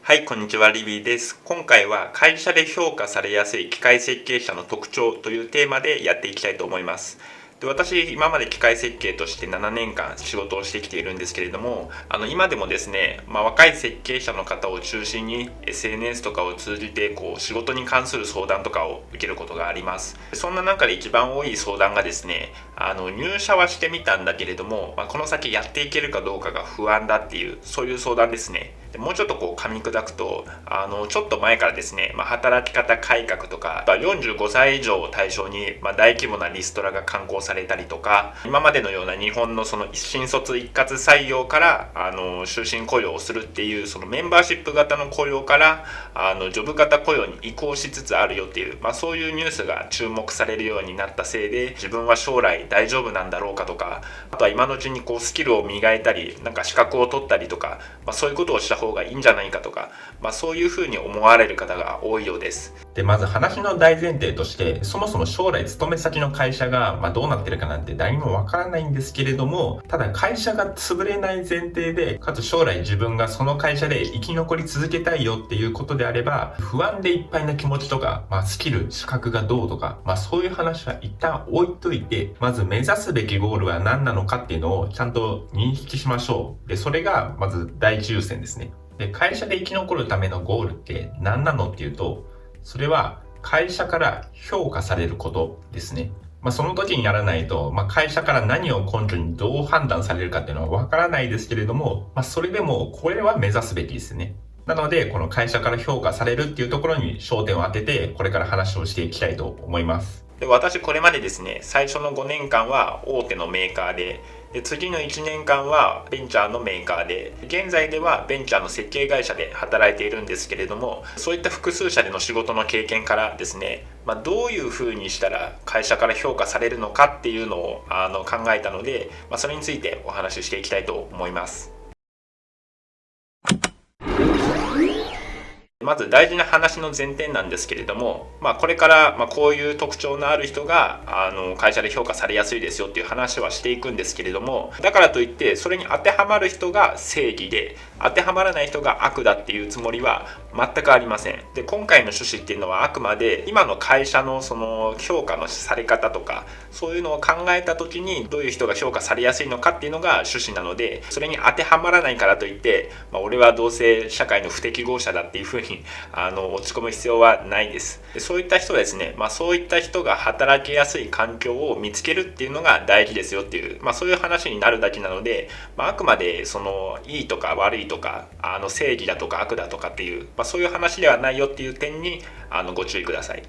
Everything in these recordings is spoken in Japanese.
はい、こんにちは、リビーです。今回は会社で評価されやすい機械設計者の特徴というテーマでやっていきたいと思います。で、私、今まで機械設計として7年間仕事をしてきているんですけれども、今でもですね、若い設計者の方を中心に SNS とかを通じて仕事に関する相談とかを受けることがあります。そんな中で一番多い相談がですね、入社はしてみたんだけれども、この先やっていけるかどうかが不安だっていう、そういう相談ですね。でもうちょっと噛み砕くと、ちょっと前からですね、働き方改革とか、45歳以上を対象に、大規模なリストラが刊行されたりとか、今までのような日本のその新卒一括採用から終身雇用をするっていうそのメンバーシップ型の雇用からジョブ型雇用に移行しつつあるよっていう、そういうニュースが注目されるようになったせいで、自分は将来大丈夫なんだろうかとか、あとは今のうちにスキルを磨いたり、なんか資格を取ったりとか、そういうことをした方がいいんじゃないかとか、そういうふうに思われる方が多いようです。で、まず話の大前提として、そもそも将来勤め先の会社が、どうなってるかなんて誰にもわからないんですけれども、ただ会社が潰れない前提で、かつ将来自分がその会社で生き残り続けたいよっていうことであれば、不安でいっぱいな気持ちとか、スキル、資格がどうとか、そういう話は一旦置いといて、まず目指すべきゴールは何なのかっていうのをちゃんと認識しましょう。で、それがまず第一優先ですね。で、会社で生き残るためのゴールって何なのっていうと、それは会社から評価されることですね。その時にやらないと、会社から何を根拠にどう判断されるかっていうのはわからないですけれども、それでもこれは目指すべきですね。なので、この会社から評価されるっていうところに焦点を当てて、これから話をしていきたいと思います。で、私これまでですね、最初の5年間は大手のメーカーで、次の1年間はベンチャーのメーカーで、現在ではベンチャーの設計会社で働いているんですけれども、そういった複数社での仕事の経験からですね、どういうふうにしたら会社から評価されるのかっていうのを考えたので、それについてお話ししていきたいと思います。まず大事な話の前提なんですけれども、これからこういう特徴のある人が会社で評価されやすいですよっていう話はしていくんですけれども、だからといってそれに当てはまる人が正義で当てはまらない人が悪だっていうつもりは全くありません。で、今回の趣旨っていうのはあくまで今の会社のその評価のされ方とか、そういうのを考えた時にどういう人が評価されやすいのかっていうのが趣旨なので、それに当てはまらないからといって、俺はどうせ社会の不適合者だっていうふうに落ち込む必要はないです。で、そういった人はですね、そういった人が働きやすい環境を見つけるっていうのが大事ですよっていう、そういう話になるだけなので、あくまでそのいいとか悪いとか正義だとか悪だとかっていう、そういう話ではないよっていう点にご注意ください。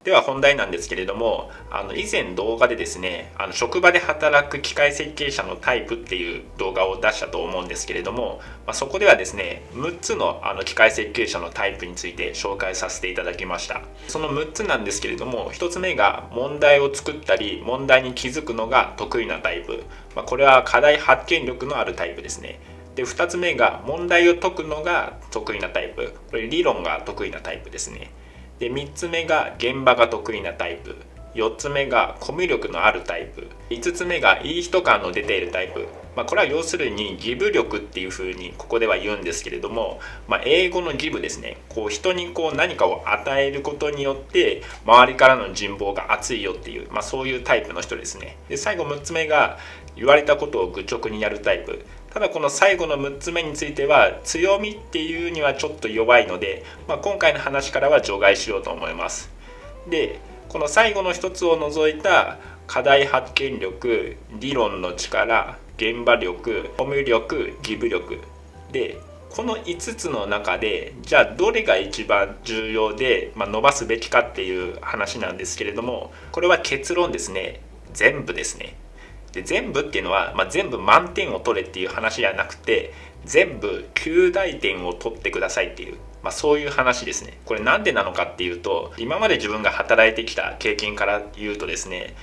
では本題なんですけれども、以前動画でですね、職場で働く機械設計者のタイプっていう動画を出したと思うんですけれども、そこではですね、6つの機械設計者のタイプについて紹介させていただきました。その6つなんですけれども、1つ目が問題を作ったり問題に気づくのが得意なタイプ、これは課題発見力のあるタイプですね。で、2つ目が問題を解くのが得意なタイプ、これ理論が得意なタイプですね。で、3つ目が現場が得意なタイプ、4つ目がコミュ力のあるタイプ、5つ目がいい人感の出ているタイプ、これは要するにギブ力っていう風にここでは言うんですけれども、英語のギブですね。人に何かを与えることによって周りからの人望が厚いよっていう、そういうタイプの人ですね。で、最後6つ目が言われたことを愚直にやるタイプ。ただこの最後の6つ目については強みっていうにはちょっと弱いので、今回の話からは除外しようと思います。で、この最後の1つを除いた課題発見力、理論の力、現場力、コミュ力、ギブ力で、この5つの中でじゃあどれが一番重要で、伸ばすべきかっていう話なんですけれども、これは結論ですね、全部ですね。で、全部っていうのは、全部満点を取れっていう話じゃなくて、全部9大点を取ってくださいっていう、そういう話ですね。これなんでなのかっていうと、今まで自分が働いてきた経験から言うとですね、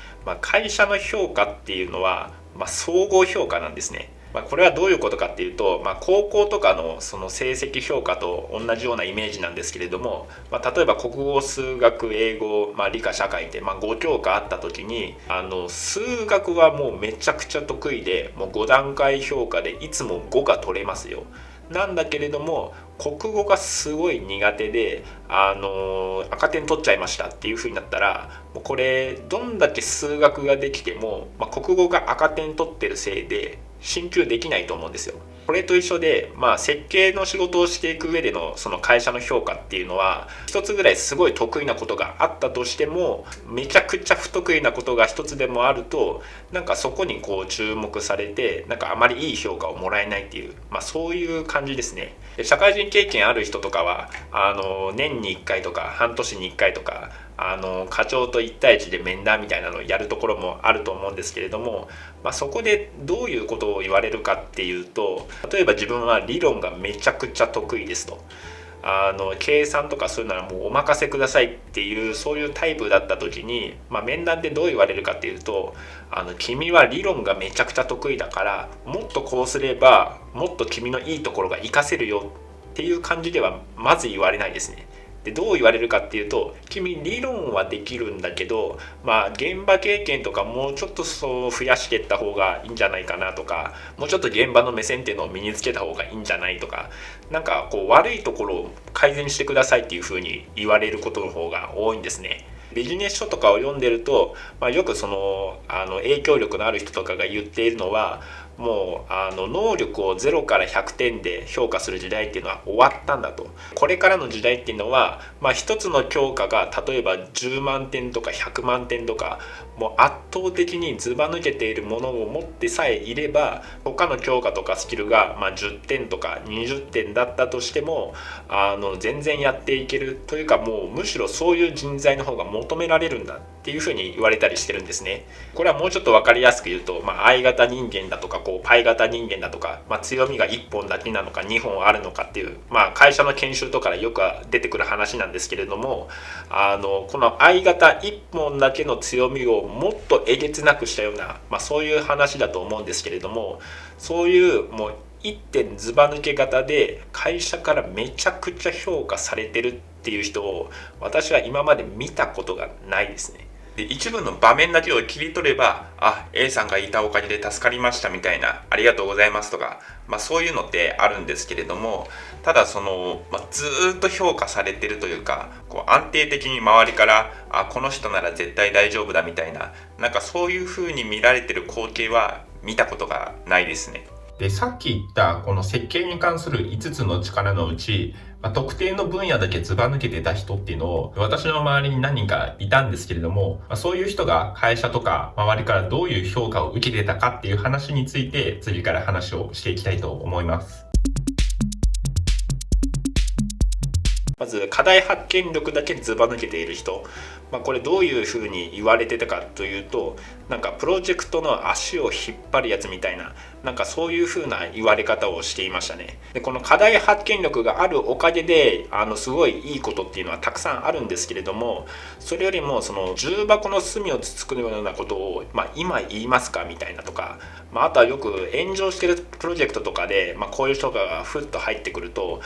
会社の評価っていうのは、総合評価なんですね。これはどういうことかっていうと、高校とかのその成績評価と同じようなイメージなんですけれども、例えば国語、数学、英語、理科、社会って、5教科あった時に数学はもうめちゃくちゃ得意で、もう5段階評価でいつも5が取れますよ。なんだけれども国語がすごい苦手で赤点取っちゃいましたっていう風になったら、もうこれどんだけ数学ができても、国語が赤点取ってるせいで進級できないと思うんですよ。これと一緒で、設計の仕事をしていく上でのその会社の評価っていうのは、一つぐらいすごい得意なことがあったとしても、めちゃくちゃ不得意なことが一つでもあると、なんかそこにこう注目されて、なんかあまりいい評価をもらえないっていう、そういう感じですね。社会人経験ある人とかは年に1回とか半年に1回とか課長と1対1で面談みたいなのをやるところもあると思うんですけれども、そこでどういうことを言われるかっていうと、例えば自分は理論がめちゃくちゃ得意ですと、計算とかそういうのはもうお任せくださいっていうそういうタイプだった時に、面談でどう言われるかっていうと、君は理論がめちゃくちゃ得意だからもっとこうすればもっと君のいいところが活かせるよっていう感じではまず言われないですね。でどう言われるかっていうと、君理論はできるんだけど、現場経験とかもうちょっとそう増やしていった方がいいんじゃないかなとか、もうちょっと現場の目線っていうのを身につけた方がいいんじゃないとか、なんかこう悪いところを改善してくださいっていうふうに言われることの方が多いんですね。ビジネス書とかを読んでると、よくその影響力のある人とかが言っているのは、もう能力を0から100点で評価する時代っていうのは終わったんだと。これからの時代っていうのは、一つの教科が例えば10万点とか100万点とか、もう圧倒的にずば抜けているものを持ってさえいれば、他の教科とかスキルが10点とか20点だったとしても全然やっていけるというか、もうむしろそういう人材の方が求められるんだっていうふうに言われたりしてるんですね。これはもうちょっと分かりやすく言うと、I 型人間だとかパイ型人間だとか、強みが1本だけなのか2本あるのかっていう、会社の研修とかでよく出てくる話なんですけれども、この I 型1本だけの強みをもっとえげつなくしたような、そういう話だと思うんですけれども、そういうもう1点ずば抜け型で会社からめちゃくちゃ評価されてるっていう人を私は今まで見たことがないですね。で一部の場面だけを切り取れば、A さんがいたおかげで助かりましたみたいな、ありがとうございますとか、そういうのってあるんですけれども、ただその、ずっと評価されてるというか、安定的に周りからこの人なら絶対大丈夫だみたいな、なんかそういう風に見られてる光景は見たことがないですね。で、さっき言ったこの設計に関する5つの力のうち、特定の分野だけずば抜けてた人っていうのを私の周りに何人かいたんですけれども、そういう人が会社とか周りからどういう評価を受けてたかっていう話について次から話をしていきたいと思います。まず課題発見力だけずば抜けている人、これどういうふうに言われてたかというと、なんかプロジェクトの足を引っ張るやつみたいな、なんかそういうふうな言われ方をしていましたね。でこの課題発見力があるおかげですごいいいことっていうのはたくさんあるんですけれども、それよりもその重箱の隅をつつくようなことを、今言いますかみたいなとか、あとはよく炎上してるプロジェクトとかで、こういう人がふっと入ってくると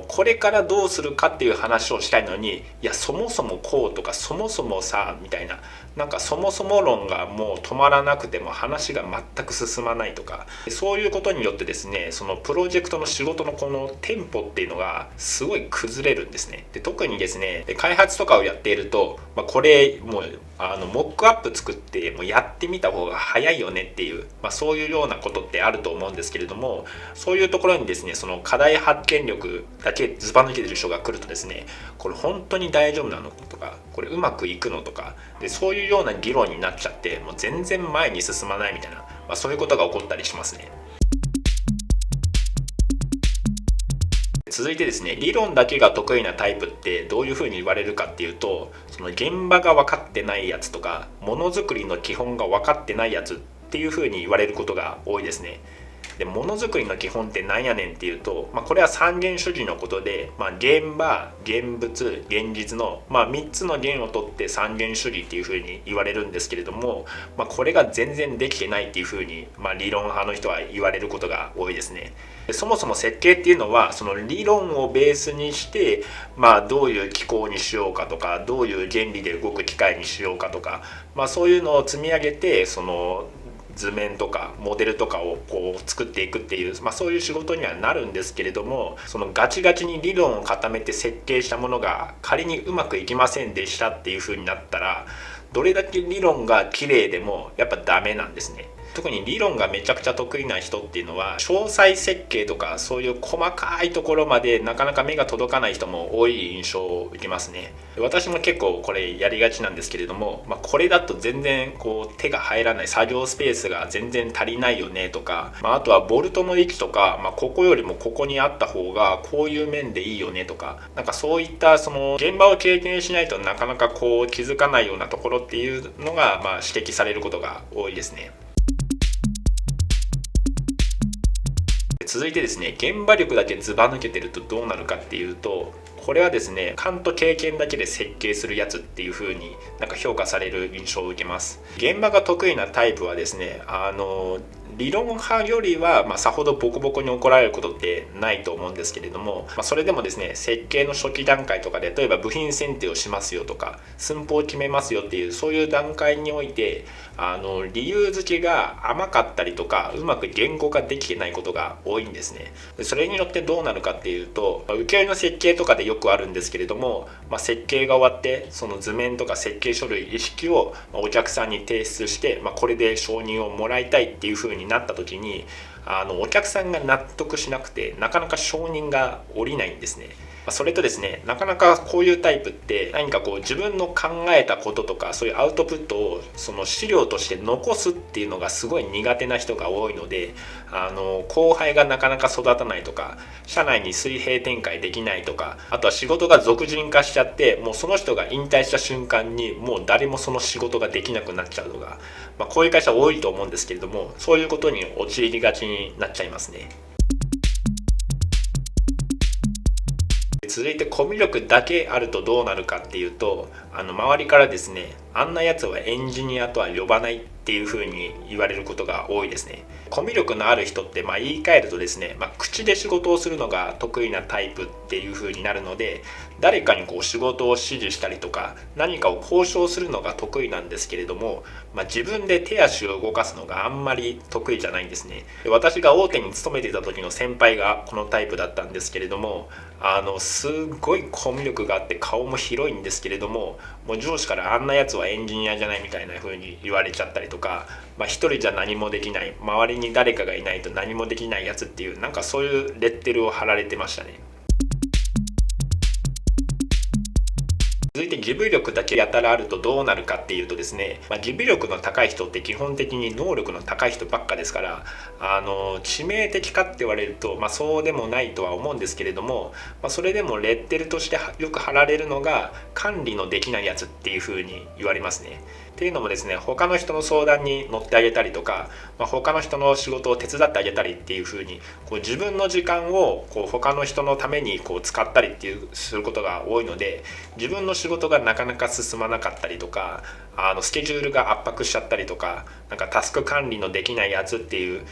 これからどうするかっていう話をしたいのに、いやそもそもこうとかそもそもさみたいな、なんかそもそも論がもう止まらなくても話が全く進まないとか、そういうことによってですね、そのプロジェクトの仕事のこのテンポっていうのがすごい崩れるんですね。で特にですね、開発とかをやっていると、これもうモックアップ作ってもうやってみた方が早いよねっていう、そういうようなことってあると思うんですけれども、そういうところにですね、その課題発見力だけずば抜けてる人が来るとですね、これ本当に大丈夫なのとか、これうまくいくのとかで、そういうような議論になっちゃって、もう全然前に進まないみたいな、そういうことが起こったりしますね。続いてですね、理論だけが得意なタイプってどういうふうに言われるかっていうと、その現場が分かってないやつとか、ものづくりの基本が分かってないやつっていうふうに言われることが多いですね。で、ものづくりの基本って何やねんっていうと、これは三元主義のことで、現場、現物、現実の、3つの元を取って三元主義っていうふうに言われるんですけれども、これが全然できてないっていうふうに、理論派の人は言われることが多いですね。そもそも設計っていうのはその理論をベースにして、どういう機構にしようかとか、どういう原理で動く機械にしようかとか、そういうのを積み上げて、その図面とかモデルとかをこう作っていくっていう、そういう仕事にはなるんですけれども、そのガチガチに理論を固めて設計したものが仮にうまくいきませんでしたっていう風になったら、どれだけ理論が綺麗でもやっぱダメなんですね。特に理論がめちゃくちゃ得意な人っていうのは、詳細設計とかそういう細かいところまでなかなか目が届かない人も多い印象を受けますね。私も結構これやりがちなんですけれども、これだと全然こう手が入らない、作業スペースが全然足りないよねとか、あとはボルトの位置とか、ここよりもここにあった方がこういう面でいいよねとか、そういったその現場を経験しないとなかなかこう気づかないようなところっていうのが指摘されることが多いですね。続いてですね、現場力だけずば抜けてるとどうなるかっていうと、これはですね、勘と経験だけで設計するやつっていう風に評価される印象を受けます。現場が得意なタイプはですね、理論派よりは、さほどボコボコに怒られることってないと思うんですけれども、それでもですね、設計の初期段階とかで、例えば部品選定をしますよとか、寸法を決めますよっていう、そういう段階において理由付けが甘かったりとか、うまく言語化できてないことが多いんですね。それによってどうなるかっていうと、請負の設計とかでよくあるんですけれども、設計が終わってその図面とか設計書類一式をお客さんに提出して、これで承認をもらいたいっていう風になった時に、お客さんが納得しなくてなかなか承認が下りないんですね。それとですね、なかなかこういうタイプって何かこう自分の考えたこととかそういうアウトプットをその資料として残すっていうのがすごい苦手な人が多いので、後輩がなかなか育たないとか、社内に水平展開できないとか、あとは仕事が俗人化しちゃって、もうその人が引退した瞬間にもう誰もその仕事ができなくなっちゃうとか、こういう会社多いと思うんですけれども、そういうことに陥りがちになっちゃいますね。続いてコミュ力だけあるとどうなるかっていうと、周りからですね、あんなやつはエンジニアとは呼ばないっていう風に言われることが多いですね。コミュ力のある人って言い換えるとですね、口で仕事をするのが得意なタイプっていう風になるので、誰かにこう仕事を指示したりとか何かを交渉するのが得意なんですけれども、自分で手足を動かすのがあんまり得意じゃないんですね。私が大手に勤めていた時の先輩がこのタイプだったんですけれども、すごいコミュ力があって顔も広いんですけれども、もう上司からあんなやつはエンジニアじゃないみたいな風に言われちゃったりとか、一人じゃ何もできない、周りに誰かがいないと何もできないやつっていう、そういうレッテルを貼られてましたね。続いてギブ力だけやたらあるとどうなるかっていうとですね、ギブ力の高い人って基本的に能力の高い人ばっかですから、致命的かって言われると、そうでもないとは思うんですけれども、それでもレッテルとしてよく貼られるのが管理のできないやつっていう風に言われますね。っていうのもですね、他の人の相談に乗ってあげたりとか、他の人の仕事を手伝ってあげたりっていう風にこう自分の時間をこう他の人のためにこう使ったりっていうすることが多いので、自分の仕事がなかなか進まなかったりとか、スケジュールが圧迫しちゃったりとか、タスク管理のできないやつっていう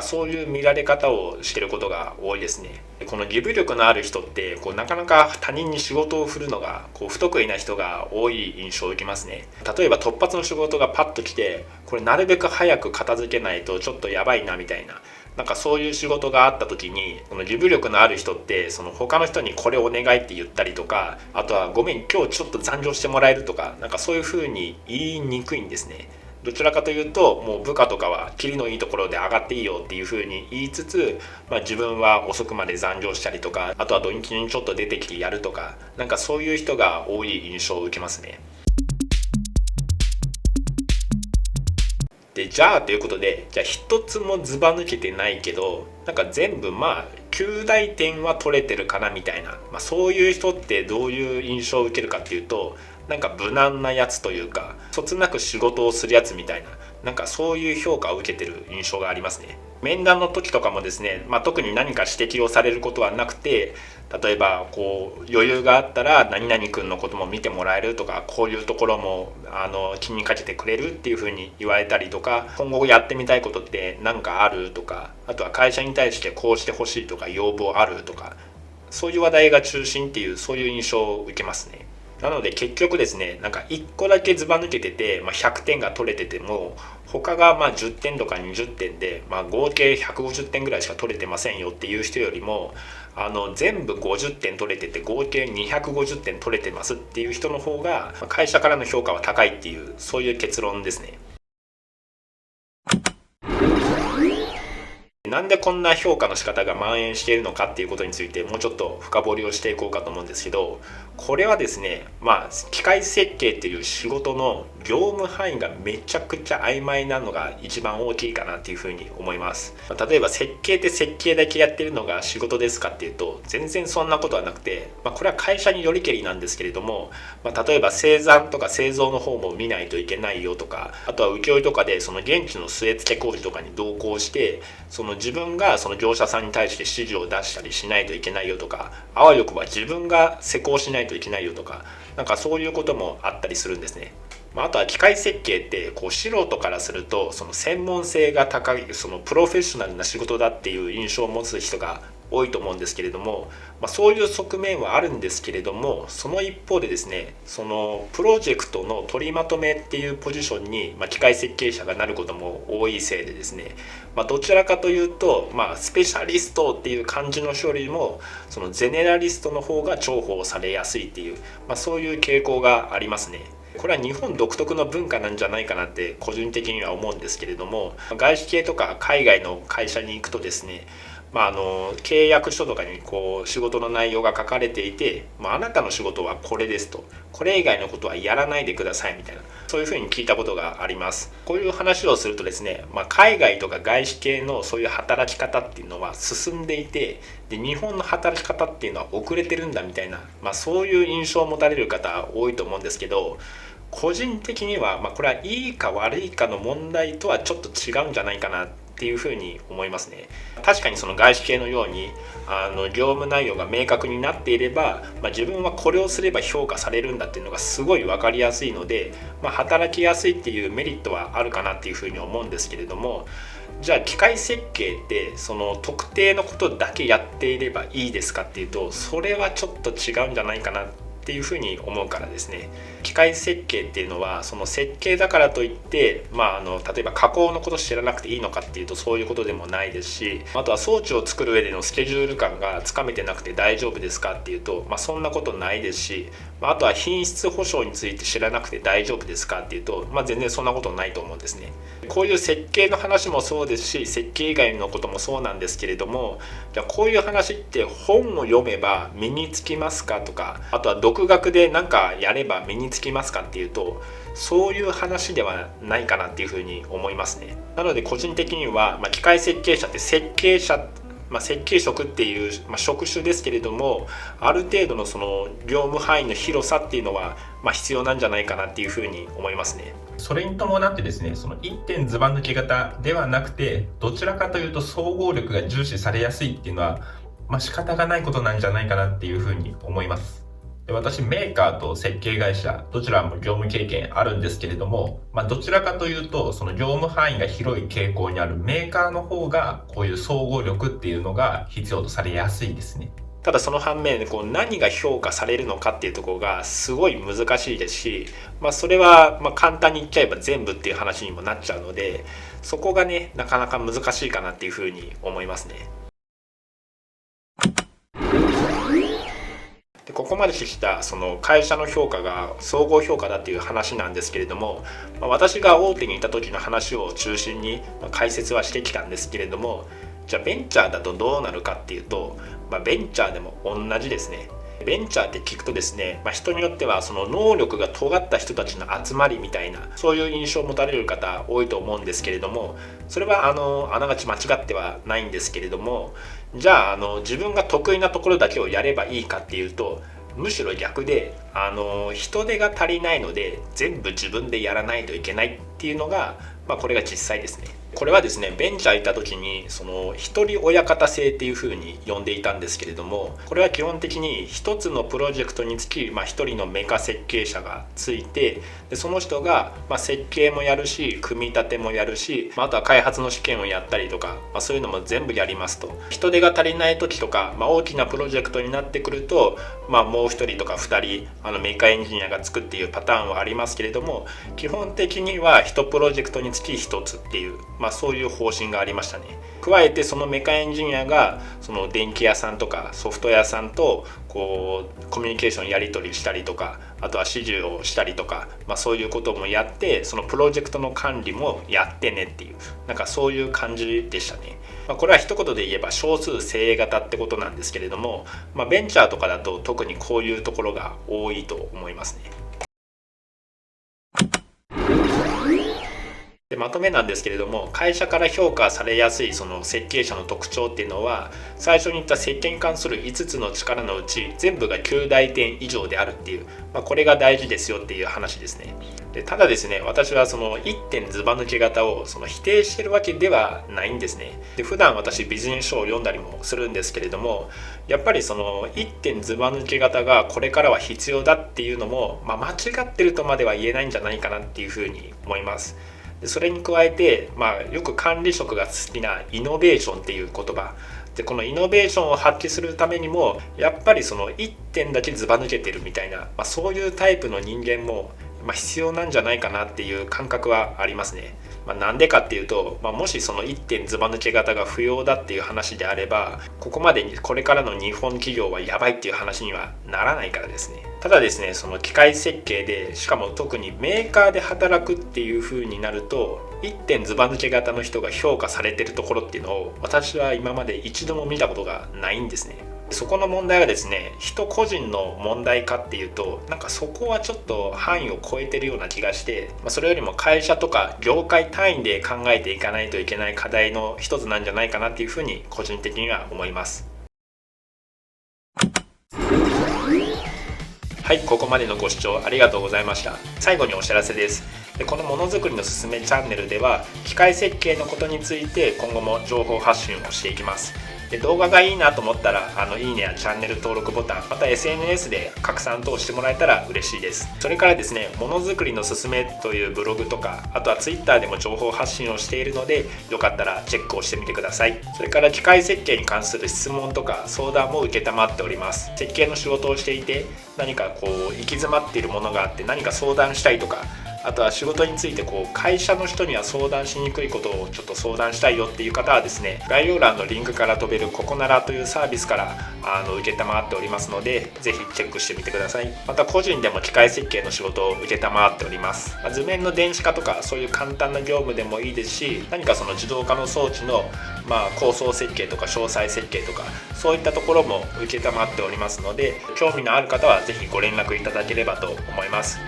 そういう見られ方をしてることが多いですね。このギブ力のある人ってこうなかなか他人に仕事を振るのがこう不得意な人が多い印象を受けますね。例えば突発の仕事がパッと来て、これなるべく早く片付けないとちょっとやばいなみたいな、そういう仕事があった時に、このギブ力のある人ってその他の人にこれお願いって言ったりとか、あとはごめん今日ちょっと残業してもらえるとか、そういう風に言いにくいんですね。どちらかというと、もう部下とかはキリのいいところで上がっていいよっていう風に言いつつ、自分は遅くまで残業したりとか、あとは土日にちょっと出てきてやるとか、そういう人が多い印象を受けますね。でじゃあということで、じゃあ一つもずば抜けてないけど全部9大点は取れてるかなみたいな、そういう人ってどういう印象を受けるかっていうと、無難なやつというか、そつなく仕事をするやつみたいな、そういう評価を受けてる印象がありますね。面談の時とかもですね、特に何か指摘をされることはなくて、例えば余裕があったら何々君のことも見てもらえるとか、こういうところも気にかけてくれるっていうふうに言われたりとか、今後やってみたいことって何かあるとか、あとは会社に対してこうしてほしいとか要望あるとか、そういう話題が中心っていう、そういう印象を受けますね。なので結局ですね、1個だけずば抜けてて、100点が取れてても、他が10点とか20点で、合計150点ぐらいしか取れてませんよっていう人よりも、全部50点取れてて合計250点取れてますっていう人の方が会社からの評価は高いっていう、そういう結論ですね。なんでこんな評価の仕方が蔓延しているのかっていうことについてもうちょっと深掘りをしていこうかと思うんですけど、これはですね、機械設計っていう仕事の業務範囲がめちゃくちゃ曖昧なのが一番大きいかなっていうふうに思います。例えば設計って設計だけやってるのが仕事ですかっていうと、全然そんなことはなくて、これは会社によりけりなんですけれども、例えば生産とか製造の方も見ないといけないよとか、あとは請負とかでその現地の据え付け工事とかに同行して、その自分がその業者さんに対して指示を出したりしないといけないよとか、あわよくば自分が施工しないといけないよとか、そういうこともあったりするんですね。あとは機械設計って素人からするとその専門性が高い、そのプロフェッショナルな仕事だっていう印象を持つ人が多いと思うんですけれども、そういう側面はあるんですけれども、その一方でですね、そのプロジェクトの取りまとめっていうポジションに、機械設計者がなることも多いせいでですね、どちらかというと、スペシャリストっていう感じの人よりもそのゼネラリストの方が重宝されやすいっていう、そういう傾向がありますね。これは日本独特の文化なんじゃないかなって個人的には思うんですけれども、外資系とか海外の会社に行くとですね、契約書とかに仕事の内容が書かれていて、あなたの仕事はこれですと、これ以外のことはやらないでくださいみたいな、そういうふうに聞いたことがあります。こういう話をするとですね、海外とか外資系のそういう働き方っていうのは進んでいて、で日本の働き方っていうのは遅れてるんだみたいな、そういう印象を持たれる方多いと思うんですけど、個人的には、これはいいか悪いかの問題とはちょっと違うんじゃないかなっていうふうに思いますね。確かにその外資系のように業務内容が明確になっていれば、自分はこれをすれば評価されるんだっていうのがすごい分かりやすいので、働きやすいっていうメリットはあるかなっていうふうに思うんですけれども、じゃあ機械設計ってその特定のことだけやっていればいいですかっていうと、それはちょっと違うんじゃないかなっていうふうに思うからですね。機械設計っていうのはその設計だからといって、例えば加工のこと知らなくていいのかっていうとそういうことでもないですし、あとは装置を作る上でのスケジュール感がつかめてなくて大丈夫ですかっていうと、そんなことないですし、あとは品質保証について知らなくて大丈夫ですかっていうと、全然そんなことないと思うんですね。こういう設計の話もそうですし、設計以外のこともそうなんですけれども、じゃあこういう話って本を読めば身につきますかとか、あとは独学で何かやれば身につきますかっていうと、そういう話ではないかなっていうふうに思いますね。なので個人的には、機械設計者って設計者、設計職っていう、職種ですけれども、ある程度のその業務範囲の広さっていうのは、必要なんじゃないかなっていうふうに思いますね。それに伴ってですね、その一点ずば抜け型ではなくて、どちらかというと総合力が重視されやすいっていうのは、仕方がないことなんじゃないかなっていうふうに思います。で、私メーカーと設計会社どちらも業務経験あるんですけれども、どちらかというとその業務範囲が広い傾向にあるメーカーの方がこういう総合力っていうのが必要とされやすいですね。ただその反面何が評価されるのかっていうところがすごい難しいですし、それは簡単に言っちゃえば全部っていう話にもなっちゃうので、そこがねなかなか難しいかなっていうふうに思いますね。でここまで聞いたその会社の評価が総合評価だっていう話なんですけれども、私が大手にいた時の話を中心に解説はしてきたんですけれども、じゃあベンチャーだとどうなるかっていうと、ベンチャーでも同じですね。ベンチャーって聞くとですね、人によってはその能力が尖った人たちの集まりみたいな、そういう印象を持たれる方多いと思うんですけれども、それはあながち間違ってはないんですけれども、じゃあ自分が得意なところだけをやればいいかっていうと、むしろ逆で人手が足りないので全部自分でやらないといけないっていうのが、これが実際ですね。これはですね、ベンチャー行った時にその一人親方制っていう風に呼んでいたんですけれども、これは基本的に一つのプロジェクトにつき、一人のメカ設計者がついて、でその人が設計もやるし、組み立てもやるし、あとは開発の試験をやったりとか、そういうのも全部やりますと。人手が足りない時とか、大きなプロジェクトになってくると、もう一人とか二人メカエンジニアがつくっていうパターンはありますけれども、基本的には1プロジェクトにつき1つっていう、そういう方針がありましたね。加えてそのメカエンジニアがその電気屋さんとかソフト屋さんとこうコミュニケーションやり取りしたりとか、あとは指示をしたりとか、そういうこともやって、そのプロジェクトの管理もやってねっていう、そういう感じでしたね。これは一言で言えば少数精鋭型ってことなんですけれども、ベンチャーとかだと特にこういうところが多いと思いますね。でまとめなんですけれども、会社から評価されやすいその設計者の特徴っていうのは、最初に言った設計に関する5つの力のうち全部が9大点以上であるっていう、これが大事ですよっていう話ですね。でただですね、私はその1点ずば抜け型をその否定してるわけではないんですね。で普段私ビジネス書を読んだりもするんですけれども、やっぱりその1点ずば抜け型がこれからは必要だっていうのも、間違ってるとまでは言えないんじゃないかなっていうふうに思います。でそれに加えて、よく管理職が好きなイノベーションっていう言葉で、このイノベーションを発揮するためにもやっぱりその1点だけずば抜けてるみたいな、そういうタイプの人間も必要なんじゃないかなっていう感覚はありますね。なんでかっていうと、もしその1点ずば抜け型が不要だっていう話であれば、ここまでにこれからの日本企業はやばいっていう話にはならないからですね。ただですね、その機械設計で、しかも特にメーカーで働くっていう風になると、1点ずば抜け型の人が評価されてるところっていうのを私は今まで一度も見たことがないんですね。そこの問題はですね、人個人の問題かっていうと、そこはちょっと範囲を超えてるような気がして、それよりも会社とか業界単位で考えていかないといけない課題の一つなんじゃないかなっていうふうに個人的には思います。はい、ここまでのご視聴ありがとうございました。最後にお知らせです。このものづくりのすすめチャンネルでは、機械設計のことについて今後も情報発信をしていきます。で動画がいいなと思ったらいいねやチャンネル登録ボタン、また SNS で拡散等してもらえたら嬉しいです。それからですね、ものづくりのすすめというブログとか、あとは Twitter でも情報発信をしているので、よかったらチェックをしてみてください。それから機械設計に関する質問とか相談も承っております。設計の仕事をしていて、何か行き詰まっているものがあって何か相談したいとか、あとは仕事について会社の人には相談しにくいことをちょっと相談したいよっていう方はですね、概要欄のリンクから飛べるココナラというサービスから承っておりますので、ぜひチェックしてみてください。また個人でも機械設計の仕事を承っております。図面の電子化とかそういう簡単な業務でもいいですし、何かその自動化の装置の構想設計とか詳細設計とか、そういったところも承っておりますので、興味のある方はぜひご連絡いただければと思います。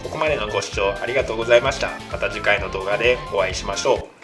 ここまでのご視聴ありがとうございました。また次回の動画でお会いしましょう。